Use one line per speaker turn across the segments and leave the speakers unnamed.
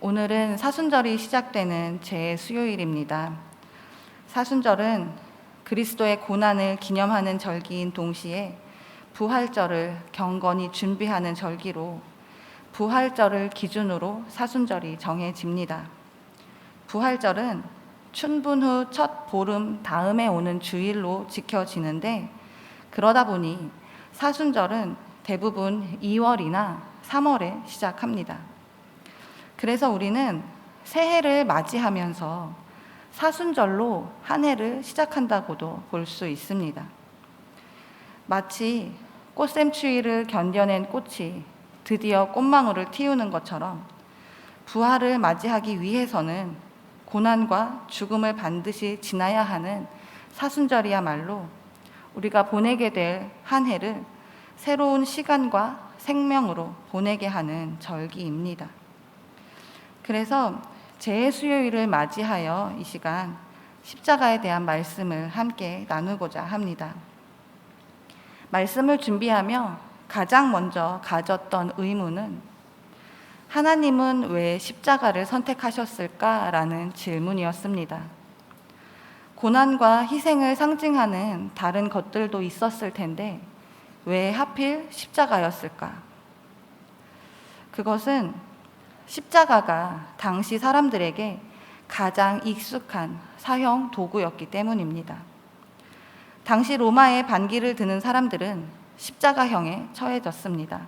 오늘은 사순절이 시작되는 제 수요일입니다. 사순절은 그리스도의 고난을 기념하는 절기인 동시에 부활절을 경건히 준비하는 절기로 부활절을 기준으로 사순절이 정해집니다. 부활절은 춘분 후 첫 보름 다음에 오는 주일로 지켜지는데, 그러다 보니 사순절은 대부분 2월이나 3월에 시작합니다. 그래서 우리는 새해를 맞이하면서 사순절로 한 해를 시작한다고도 볼 수 있습니다. 마치 꽃샘추위를 견뎌낸 꽃이 드디어 꽃망울을 틔우는 것처럼 부활을 맞이하기 위해서는 고난과 죽음을 반드시 지나야 하는 사순절이야말로 우리가 보내게 될 한 해를 새로운 시간과 생명으로 보내게 하는 절기입니다. 그래서 제 수요일을 맞이하여 이 시간 십자가에 대한 말씀을 함께 나누고자 합니다. 말씀을 준비하며 가장 먼저 가졌던 의문은 하나님은 왜 십자가를 선택하셨을까라는 질문이었습니다. 고난과 희생을 상징하는 다른 것들도 있었을 텐데 왜 하필 십자가였을까? 그것은 십자가가 당시 사람들에게 가장 익숙한 사형 도구였기 때문입니다. 당시 로마의 반기를 드는 사람들은 십자가형에 처해졌습니다.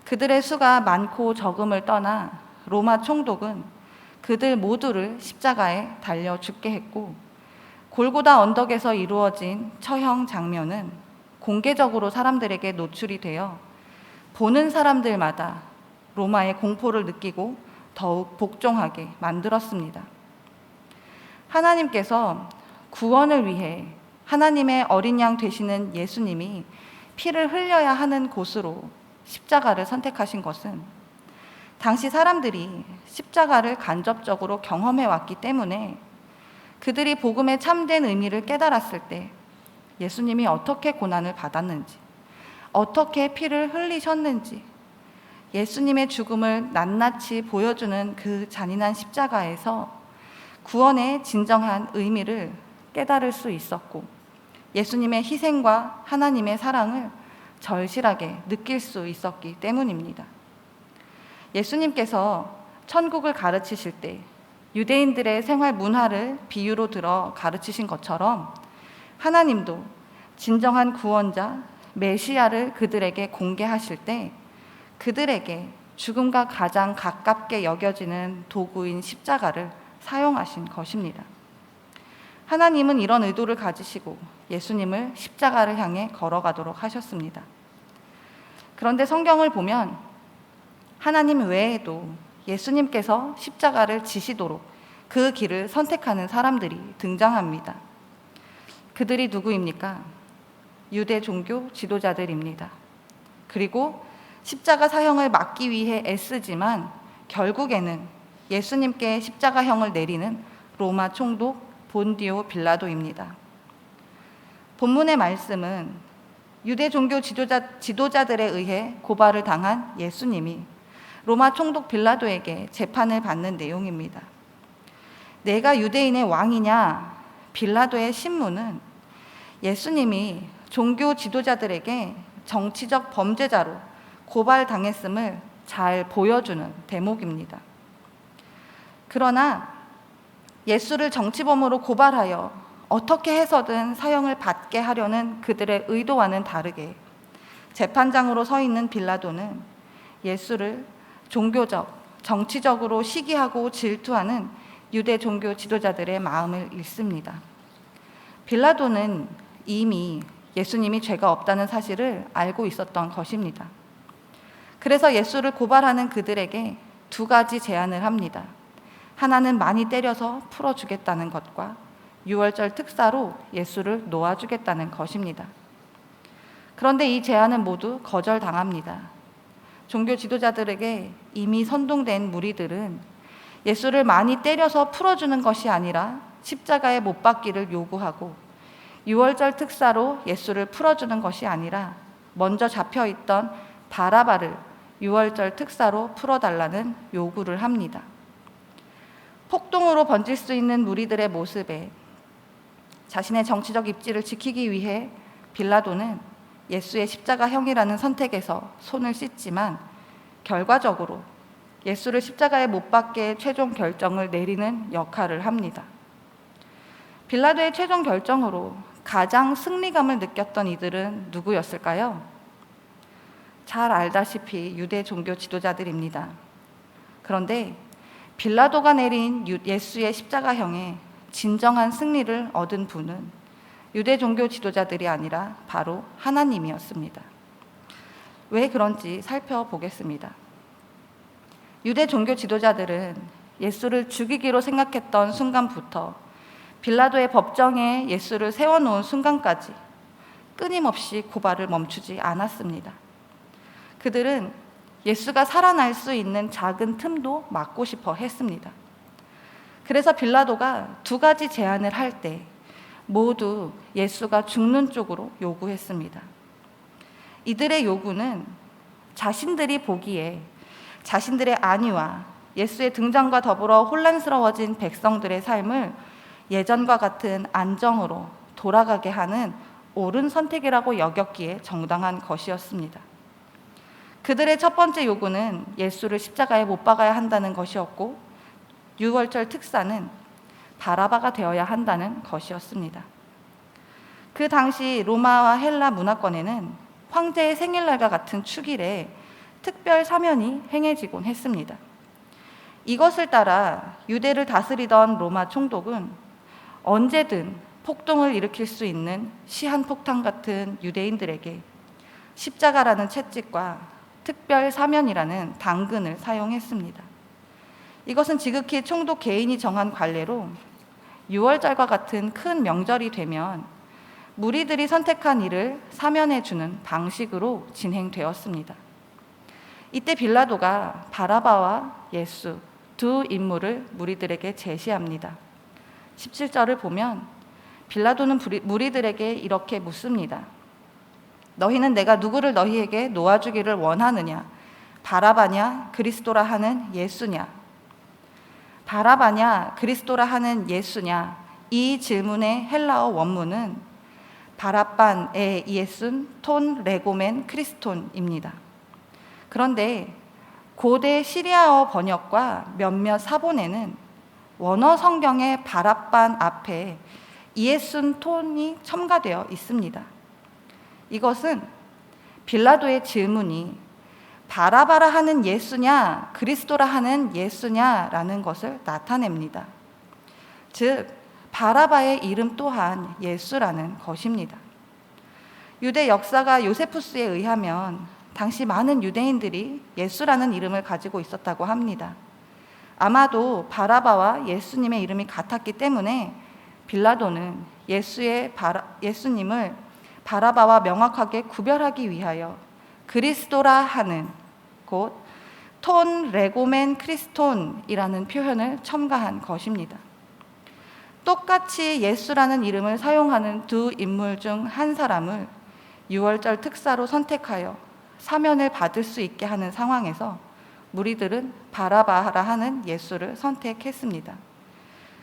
그들의 수가 많고 적음을 떠나 로마 총독은 그들 모두를 십자가에 달려 죽게 했고, 골고다 언덕에서 이루어진 처형 장면은 공개적으로 사람들에게 노출이 되어 보는 사람들마다 로마의 공포를 느끼고 더욱 복종하게 만들었습니다. 하나님께서 구원을 위해 하나님의 어린 양 되시는 예수님이 피를 흘려야 하는 곳으로 십자가를 선택하신 것은 당시 사람들이 십자가를 간접적으로 경험해 왔기 때문에 그들이 복음의 참된 의미를 깨달았을 때 예수님이 어떻게 고난을 받았는지, 어떻게 피를 흘리셨는지, 예수님의 죽음을 낱낱이 보여주는 그 잔인한 십자가에서 구원의 진정한 의미를 깨달을 수 있었고, 예수님의 희생과 하나님의 사랑을 절실하게 느낄 수 있었기 때문입니다. 예수님께서 천국을 가르치실 때 유대인들의 생활 문화를 비유로 들어 가르치신 것처럼 하나님도 진정한 구원자 메시아를 그들에게 공개하실 때 그들에게 죽음과 가장 가깝게 여겨지는 도구인 십자가를 사용하신 것입니다. 하나님은 이런 의도를 가지시고 예수님을 십자가를 향해 걸어가도록 하셨습니다. 그런데 성경을 보면 하나님 외에도 예수님께서 십자가를 지시도록 그 길을 선택하는 사람들이 등장합니다. 그들이 누구입니까? 유대 종교 지도자들입니다. 그리고 십자가 사형을 막기 위해 애쓰지만 결국에는 예수님께 십자가형을 내리는 로마 총독 본디오 빌라도입니다. 본문의 말씀은 유대 종교 지도자들에 의해 고발을 당한 예수님이 로마 총독 빌라도에게 재판을 받는 내용입니다. 내가 유대인의 왕이냐? 빌라도의 신문은 예수님이 종교 지도자들에게 정치적 범죄자로 고발당했음을 잘 보여주는 대목입니다. 그러나 예수를 정치범으로 고발하여 어떻게 해서든 사형을 받게 하려는 그들의 의도와는 다르게 재판장으로 서 있는 빌라도는 예수를 종교적, 정치적으로 시기하고 질투하는 유대 종교 지도자들의 마음을 읽습니다. 빌라도는 이미 예수님이 죄가 없다는 사실을 알고 있었던 것입니다. 그래서 예수를 고발하는 그들에게 두 가지 제안을 합니다. 하나는 많이 때려서 풀어주겠다는 것과 6월절 특사로 예수를 놓아주겠다는 것입니다. 그런데 이 제안은 모두 거절당합니다. 종교 지도자들에게 이미 선동된 무리들은 예수를 많이 때려서 풀어주는 것이 아니라 십자가에 못 박기를 요구하고 6월절 특사로 예수를 풀어주는 것이 아니라 먼저 잡혀있던 바라바를 6월절 특사로 풀어달라는 요구를 합니다. 폭동으로 번질 수 있는 무리들의 모습에 자신의 정치적 입지를 지키기 위해 빌라도는 예수의 십자가형이라는 선택에서 손을 씻지만 결과적으로 예수를 십자가에 못 박게 최종 결정을 내리는 역할을 합니다. 빌라도의 최종 결정으로 가장 승리감을 느꼈던 이들은 누구였을까요? 잘 알다시피 유대 종교 지도자들입니다. 그런데 빌라도가 내린 예수의 십자가형에 진정한 승리를 얻은 분은 유대 종교 지도자들이 아니라 바로 하나님이었습니다. 왜 그런지 살펴보겠습니다. 유대 종교 지도자들은 예수를 죽이기로 생각했던 순간부터 빌라도의 법정에 예수를 세워놓은 순간까지 끊임없이 고발을 멈추지 않았습니다. 그들은 예수가 살아날 수 있는 작은 틈도 막고 싶어 했습니다. 그래서 빌라도가 두 가지 제안을 할 때 모두 예수가 죽는 쪽으로 요구했습니다. 이들의 요구는 자신들이 보기에 자신들의 안위와 예수의 등장과 더불어 혼란스러워진 백성들의 삶을 예전과 같은 안정으로 돌아가게 하는 옳은 선택이라고 여겼기에 정당한 것이었습니다. 그들의 첫 번째 요구는 예수를 십자가에 못 박아야 한다는 것이었고, 유월절 특사는 바라바가 되어야 한다는 것이었습니다. 그 당시 로마와 헬라 문화권에는 황제의 생일날과 같은 축일에 특별 사면이 행해지곤 했습니다. 이것을 따라 유대를 다스리던 로마 총독은 언제든 폭동을 일으킬 수 있는 시한폭탄 같은 유대인들에게 십자가라는 채찍과 특별 사면이라는 당근을 사용했습니다. 이것은 지극히 총독 개인이 정한 관례로 유월절과 같은 큰 명절이 되면 무리들이 선택한 일을 사면해주는 방식으로 진행되었습니다. 이때 빌라도가 바라바와 예수 두 인물을 무리들에게 제시합니다. 17절을 보면 빌라도는 무리들에게 이렇게 묻습니다. 너희는 내가 누구를 너희에게 놓아주기를 원하느냐? 바라바냐? 그리스도라 하는 예수냐? 바라바냐? 그리스도라 하는 예수냐? 이 질문의 헬라어 원문은 바랍반 에 예순 톤 레고멘 크리스톤입니다. 그런데 고대 시리아어 번역과 몇몇 사본에는 원어 성경의 바랍반 앞에 예순 톤이 첨가되어 있습니다. 이것은 빌라도의 질문이 바라바라 하는 예수냐 그리스도라 하는 예수냐라는 것을 나타냅니다. 즉 바라바의 이름 또한 예수라는 것입니다. 유대 역사가 요세푸스에 의하면 당시 많은 유대인들이 예수라는 이름을 가지고 있었다고 합니다. 아마도 바라바와 예수님의 이름이 같았기 때문에 빌라도는 예수님을 바라바와 명확하게 구별하기 위하여 그리스도라 하는 곧 톤 레고멘 크리스톤이라는 표현을 첨가한 것입니다. 똑같이 예수라는 이름을 사용하는 두 인물 중 한 사람을 유월절 특사로 선택하여 사면을 받을 수 있게 하는 상황에서 무리들은 바라바라 하는 예수를 선택했습니다.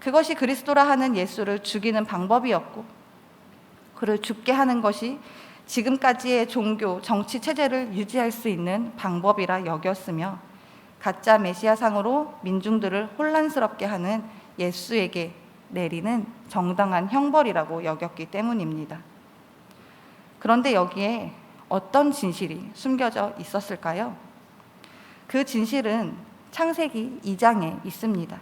그것이 그리스도라 하는 예수를 죽이는 방법이었고, 그를 죽게 하는 것이 지금까지의 종교, 정치 체제를 유지할 수 있는 방법이라 여겼으며, 가짜 메시아상으로 민중들을 혼란스럽게 하는 예수에게 내리는 정당한 형벌이라고 여겼기 때문입니다. 그런데 여기에 어떤 진실이 숨겨져 있었을까요? 그 진실은 창세기 2장에 있습니다.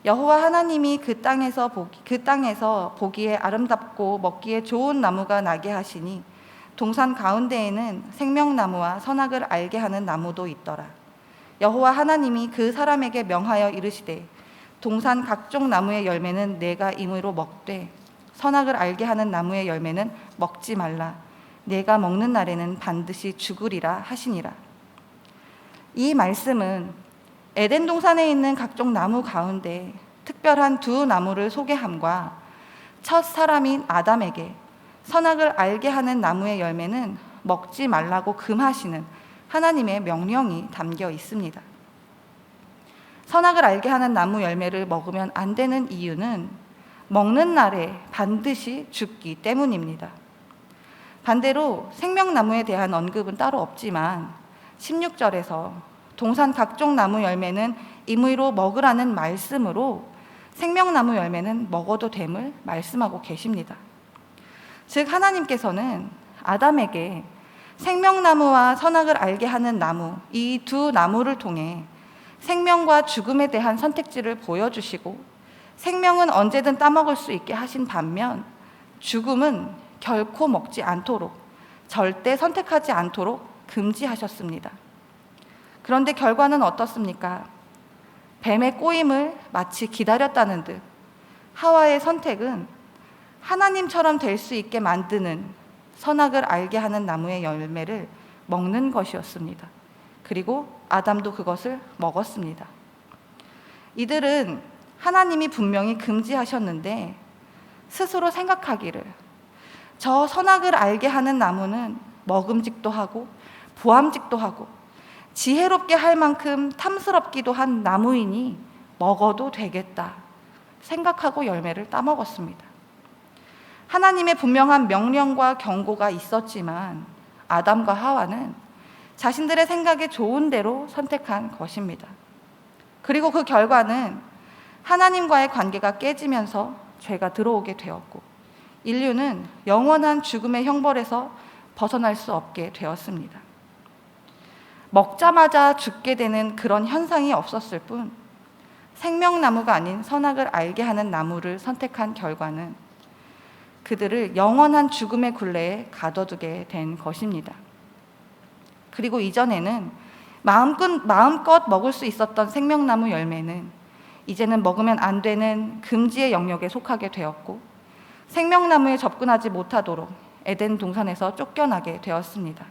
여호와 하나님이 그 땅에서 보기에 아름답고 먹기에 좋은 나무가 나게 하시니 동산 가운데에는 생명나무와 선악을 알게 하는 나무도 있더라. 여호와 하나님이 그 사람에게 명하여 이르시되 동산 각종 나무의 열매는 내가 임의로 먹되 선악을 알게 하는 나무의 열매는 먹지 말라. 내가 먹는 날에는 반드시 죽으리라 하시니라. 이 말씀은 에덴 동산에 있는 각종 나무 가운데 특별한 두 나무를 소개함과 첫 사람인 아담에게 선악을 알게 하는 나무의 열매는 먹지 말라고 금하시는 하나님의 명령이 담겨 있습니다. 선악을 알게 하는 나무 열매를 먹으면 안 되는 이유는 먹는 날에 반드시 죽기 때문입니다. 반대로 생명나무에 대한 언급은 따로 없지만 16절에서 동산 각종 나무 열매는 임의로 먹으라는 말씀으로 생명나무 열매는 먹어도 됨을 말씀하고 계십니다. 즉 하나님께서는 아담에게 생명나무와 선악을 알게 하는 나무, 이 두 나무를 통해 생명과 죽음에 대한 선택지를 보여주시고 생명은 언제든 따먹을 수 있게 하신 반면 죽음은 결코 먹지 않도록, 절대 선택하지 않도록 금지하셨습니다. 그런데 결과는 어떻습니까? 뱀의 꼬임을 마치 기다렸다는 듯 하와의 선택은 하나님처럼 될 수 있게 만드는 선악을 알게 하는 나무의 열매를 먹는 것이었습니다. 그리고 아담도 그것을 먹었습니다. 이들은 하나님이 분명히 금지하셨는데 스스로 생각하기를 저 선악을 알게 하는 나무는 먹음직도 하고 보암직도 하고 지혜롭게 할 만큼 탐스럽기도 한 나무이니 먹어도 되겠다 생각하고 열매를 따먹었습니다. 하나님의 분명한 명령과 경고가 있었지만 아담과 하와는 자신들의 생각에 좋은 대로 선택한 것입니다. 그리고 그 결과는 하나님과의 관계가 깨지면서 죄가 들어오게 되었고 인류는 영원한 죽음의 형벌에서 벗어날 수 없게 되었습니다. 먹자마자 죽게 되는 그런 현상이 없었을 뿐 생명나무가 아닌 선악을 알게 하는 나무를 선택한 결과는 그들을 영원한 죽음의 굴레에 가둬두게 된 것입니다. 그리고 이전에는 마음껏 먹을 수 있었던 생명나무 열매는 이제는 먹으면 안 되는 금지의 영역에 속하게 되었고 생명나무에 접근하지 못하도록 에덴 동산에서 쫓겨나게 되었습니다.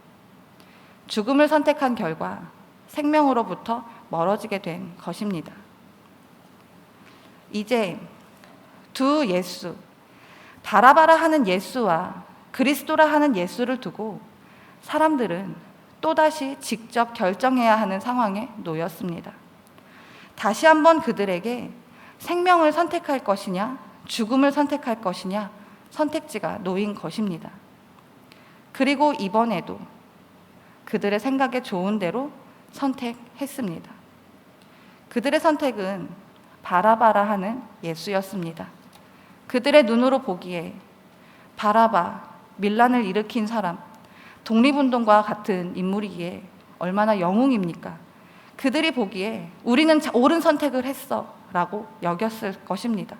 죽음을 선택한 결과 생명으로부터 멀어지게 된 것입니다. 이제 두 예수, 바라바라 하는 예수와 그리스도라 하는 예수를 두고 사람들은 또다시 직접 결정해야 하는 상황에 놓였습니다. 다시 한번 그들에게 생명을 선택할 것이냐, 죽음을 선택할 것이냐 선택지가 놓인 것입니다. 그리고 이번에도 그들의 생각에 좋은 대로 선택했습니다. 그들의 선택은 바라바라 하는 예수였습니다. 그들의 눈으로 보기에 바라바, 밀란을 일으킨 사람, 독립운동과 같은 인물이기에 얼마나 영웅입니까? 그들이 보기에 우리는 옳은 선택을 했어 라고 여겼을 것입니다.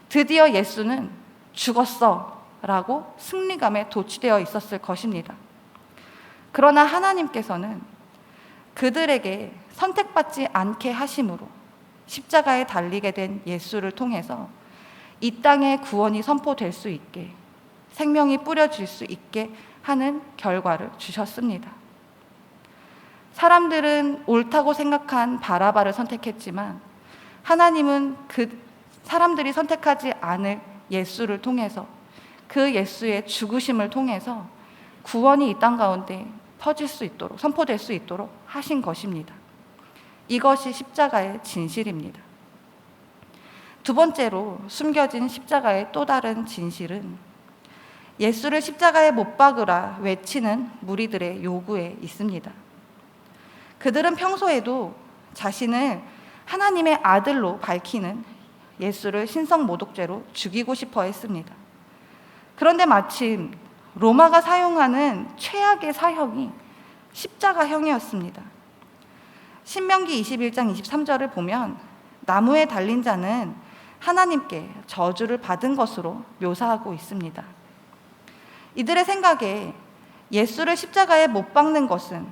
드디어 예수는 죽었어 라고 승리감에 도취되어 있었을 것입니다. 그러나 하나님께서는 그들에게 선택받지 않게 하심으로 십자가에 달리게 된 예수를 통해서 이 땅에 구원이 선포될 수 있게 생명이 뿌려질 수 있게 하는 결과를 주셨습니다. 사람들은 옳다고 생각한 바라바를 선택했지만 하나님은 그 사람들이 선택하지 않을 예수를 통해서 그 예수의 죽으심을 통해서 구원이 이 땅 가운데 퍼질 수 있도록 선포될 수 있도록 하신 것입니다. 이것이 십자가의 진실입니다. 두 번째로 숨겨진 십자가의 또 다른 진실은 예수를 십자가에 못 박으라 외치는 무리들의 요구에 있습니다. 그들은 평소에도 자신을 하나님의 아들로 밝히는 예수를 신성모독죄로 죽이고 싶어 했습니다. 그런데 마침 로마가 사용하는 최악의 사형이 십자가형이었습니다. 신명기 21장 23절을 보면 나무에 달린 자는 하나님께 저주를 받은 것으로 묘사하고 있습니다. 이들의 생각에 예수를 십자가에 못 박는 것은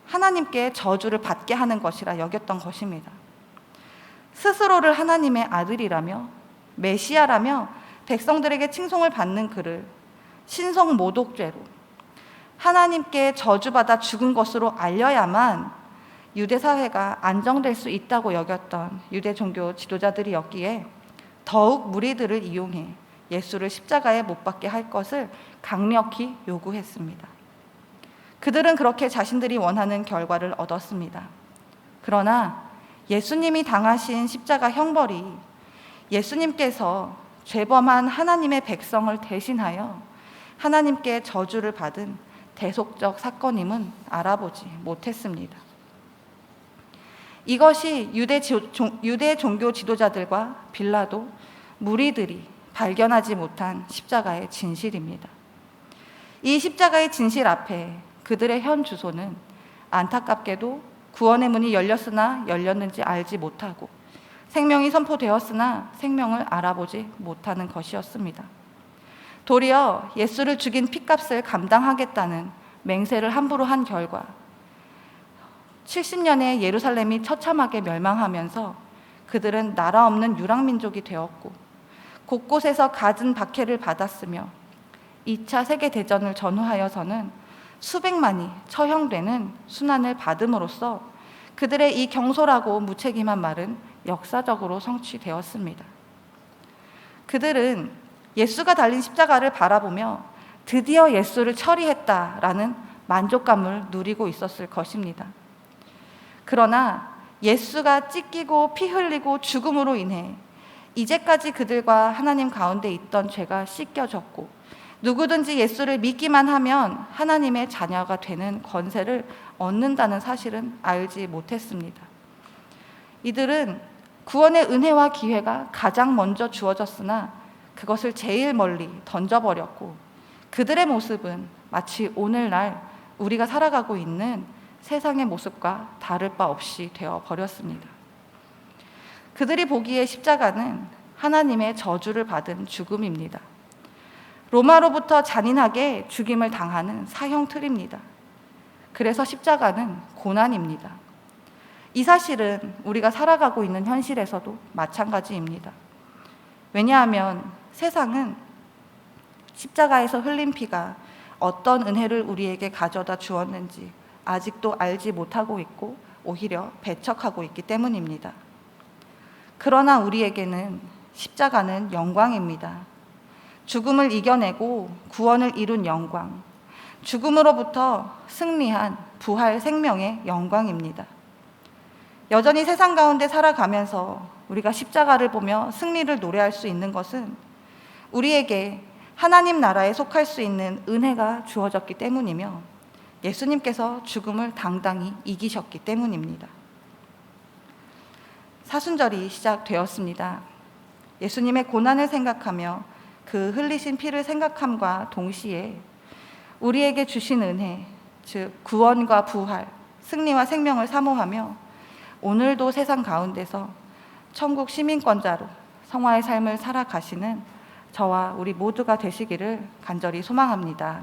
하나님께 저주를 받게 하는 것이라 여겼던 것입니다. 스스로를 하나님의 아들이라며 메시아라며 백성들에게 칭송을 받는 그를 신성모독죄로 하나님께 저주받아 죽은 것으로 알려야만 유대 사회가 안정될 수 있다고 여겼던 유대 종교 지도자들이었기에 더욱 무리들을 이용해 예수를 십자가에 못 박게 할 것을 강력히 요구했습니다. 그들은 그렇게 자신들이 원하는 결과를 얻었습니다. 그러나 예수님이 당하신 십자가 형벌이 예수님께서 죄범한 하나님의 백성을 대신하여 하나님께 저주를 받은 대속적 사건임은 알아보지 못했습니다. 이것이 유대 종교 지도자들과 빌라도, 무리들이 발견하지 못한 십자가의 진실입니다. 이 십자가의 진실 앞에 그들의 현 주소는 안타깝게도 구원의 문이 열렸으나 열렸는지 알지 못하고 생명이 선포되었으나 생명을 알아보지 못하는 것이었습니다. 도리어 예수를 죽인 핏값을 감당하겠다는 맹세를 함부로 한 결과 70년에 예루살렘이 처참하게 멸망하면서 그들은 나라 없는 유랑민족이 되었고 곳곳에서 갖은 박해를 받았으며 2차 세계대전을 전후하여서는 수백만이 처형되는 순환을 받음으로써 그들의 이 경솔하고 무책임한 말은 역사적으로 성취되었습니다. 그들은 예수가 달린 십자가를 바라보며 드디어 예수를 처리했다라는 만족감을 누리고 있었을 것입니다. 그러나 예수가 찢기고 피 흘리고 죽음으로 인해 이제까지 그들과 하나님 가운데 있던 죄가 씻겨졌고 누구든지 예수를 믿기만 하면 하나님의 자녀가 되는 권세를 얻는다는 사실은 알지 못했습니다. 이들은 구원의 은혜와 기회가 가장 먼저 주어졌으나 그것을 제일 멀리 던져버렸고 그들의 모습은 마치 오늘날 우리가 살아가고 있는 세상의 모습과 다를 바 없이 되어버렸습니다. 그들이 보기에 십자가는 하나님의 저주를 받은 죽음입니다. 로마로부터 잔인하게 죽임을 당하는 사형 틀입니다. 그래서 십자가는 고난입니다. 이 사실은 우리가 살아가고 있는 현실에서도 마찬가지입니다. 왜냐하면 세상은 십자가에서 흘린 피가 어떤 은혜를 우리에게 가져다 주었는지 아직도 알지 못하고 있고 오히려 배척하고 있기 때문입니다. 그러나 우리에게는 십자가는 영광입니다. 죽음을 이겨내고 구원을 이룬 영광, 죽음으로부터 승리한 부활 생명의 영광입니다. 여전히 세상 가운데 살아가면서 우리가 십자가를 보며 승리를 노래할 수 있는 것은 우리에게 하나님 나라에 속할 수 있는 은혜가 주어졌기 때문이며 예수님께서 죽음을 당당히 이기셨기 때문입니다. 사순절이 시작되었습니다. 예수님의 고난을 생각하며 그 흘리신 피를 생각함과 동시에 우리에게 주신 은혜, 즉 구원과 부활, 승리와 생명을 사모하며 오늘도 세상 가운데서 천국 시민권자로 성화의 삶을 살아가시는 저와 우리 모두가 되시기를 간절히 소망합니다.